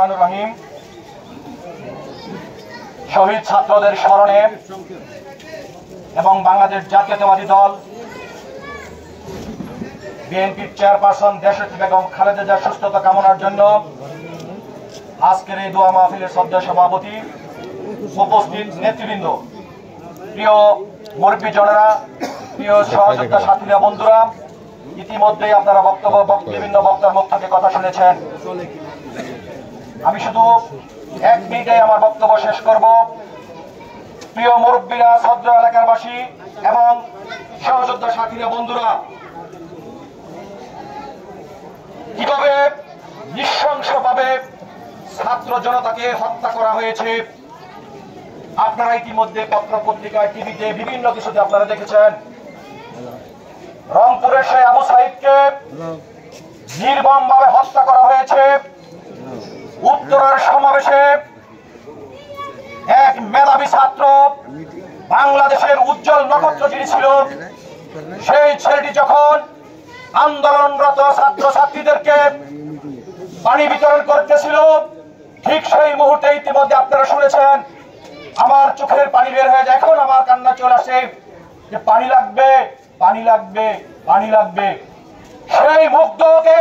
রহিম। শহীদ ছাত্রদের স্মরণে এবং বাংলাদেশ জাতীয়তাবাদী দল বিএনপির চেয়ারপারসন দেশনেত্রী বেগম খালেদা জিয়ার সুস্থতা কামনার জন্য আজকের এই দোয়া মাহফিলের শ্রদ্ধেয় সভাপতি, উপস্থিত নেতৃবৃন্দ, প্রিয় মুরব্বী জনেরা, প্রিয় সহযোদ্ধা সাথীরা, বন্ধুরা, ইতিমধ্যেই আপনারা বিভিন্ন বক্তার মুখ থেকে কথা শুনেছেন। আমি শুধু 1 মিনিটে আমার বক্তব্য শেষ করব। প্রিয় মুরব্বীরা, সদ্র এলাকারবাসী এবং সহযোদ্ধা সাথীরা, বন্ধুরা, কিভাবে নৃশংসভাবে ছাত্র জনতাকে হত্যা করা হয়েছে আপনারা ইতিমধ্যে পত্র পত্রিকায়, টিভিতে, বিভিন্ন কিছুতে আপনারা দেখেছেন। রংপুরের সেই আবু সাইদকে নির্মমভাবে হত্যা করা হয়েছে। উত্তরের সমাবেশে এক মেধাবী ছাত্র, বাংলাদেশের উজ্জ্বল নক্ষত্র যিনি ছিল, সেই ছেলেটি যখন আন্দোলনরত ছাত্র ছাত্রীদেরকে পানি বিতরণ করতেছিল, ঠিক সেই মুহূর্তে ইতিমধ্যে আপনারা শুনেছেন, আমার চোখের পানি বের হয়ে যায়। এখন আমার কান্না চলে আসে যে পানি লাগবে, পানি লাগবে, পানি লাগবে। সেই মুগ্ধকে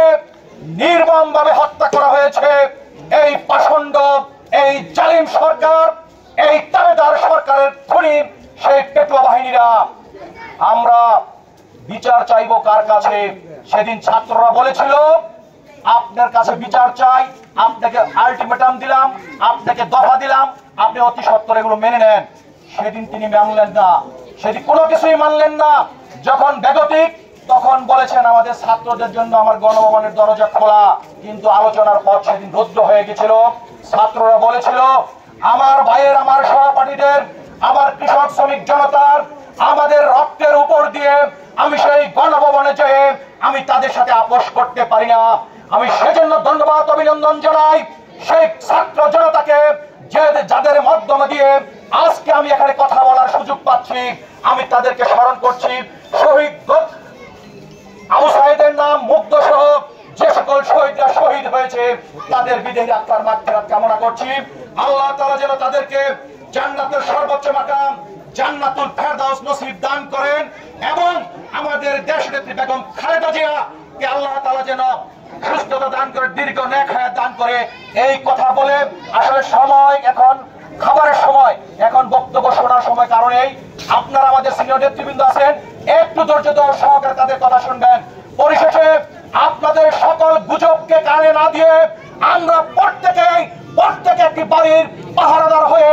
নির্মমভাবে হত্যা করা হয়েছে এই পাষণ্ড, এই জালিম সরকার, এই দাবেদার সরকারের খুনি সেই পেটুয়া বাহিনীরা। আমরা বিচার চাইবো কার কাছে? সেদিন ছাত্ররা বলেছিল আপনার কাছে বিচার চাই, আপনাকে আলটিমেটাম দিলাম, আপনাকে দফা দিলাম, আপনি অতি সত্বর এগুলো মেনে নেন। সেদিন তিনি মানলেন না, সেদিন কোনো কিছুই মানলেন না। যখন বেগতিক, তখন বলেছেন আমাদের ছাত্রদের জন্য আমার গণভবনের দরজা খোলা, কিন্তু আলোচনার পর সেদিন রুদ্ধ হয়ে গেছিল। ছাত্ররা বলেছিল আমার ভাইয়ের, আমার সহপাঠীদের, আমার কৃষক শ্রমিক জনতার, আমাদের রক্তের উপর দিয়ে আমি সেই গণভবনে যেয়ে আমি তাদের সাথে আপোষ করতে পারি না। আমি সেজন্য ধন্যবাদ, অভিনন্দন জানাই সেই ছাত্র জনতাকে, যাদের মাধ্যমে দিয়ে আজকে আমি এখানে কথা বলার সুযোগ পাচ্ছি। আমি তাদেরকে স্মরণ করছি। শহীদ আবু সাইদের নাম মুগ্ধ সহ যে সকল শহীদরা শহীদ হয়েছে তাদের বিদেহী আত্মার মাগফিরাত কামনা করছি। আল্লাহ তাআলা যেন তাদেরকে জান্নাতের সর্বোচ্চ মাকাম জান্নাতুল ফেরদাউস নসিব দান করেন এবং আমাদের দেশনেত্রী বেগম খালেদা জিয়াকে আল্লাহ তাআলা যেন সুস্থতা দান করে, দীর্ঘ নেক হায়াত দান করে। এই কথা বলে আসলে সময় এখন খাবারের সময়, এখন বক্তব্য শোনার সময়, কারণেই আপনারা আমাদের সিনিয়র নেতৃবৃন্দ আছেন, একটু ধৈর্য সহকারে তাদের কথা শুনবেন। পরিশেষে আপনাদের সকল গুজবকে কানে না দিয়ে আমরা প্রত্যেকে একটি বাড়ির পাহারাদার হয়ে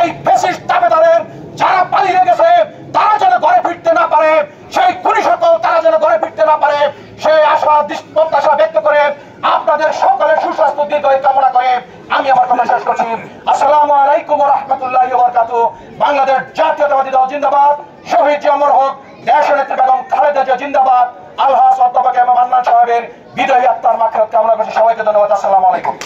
এই ফ্যাসিস্ট দাবেদারের যারা পালিয়ে গেছে তারা যেন ঘরে ফিরতে না পারে, সেই খুনি সকল তারা যেন ঘরে ফিরতে না পারে, সেই আশা প্রত্যাশা ব্যক্ত করে আপনাদের সকলের সুস্বাস্থ্য দীর্ঘায়ু কামনা করে আমি আমার কথা শেষ করছি। আসসালামু আলাইকুম ওয়া রাহমাতুল্লাহি ওয়া বারাকাতুহু। বাংলাদেশ জাতীয়তাবাদী দল জিন্দাবাদ। শহীদ জিয়া অমর হোক। দেশনেত্রী বেগম খালেদা জিয়া জিন্দাবাদ। আলহাজ অধ্যাপক এম মান্নান সাহেবের বিদায়ী আত্মার মাগফিরাত কামনা করছি। সবাইকে ধন্যবাদ। আসসালামু আলাইকুম।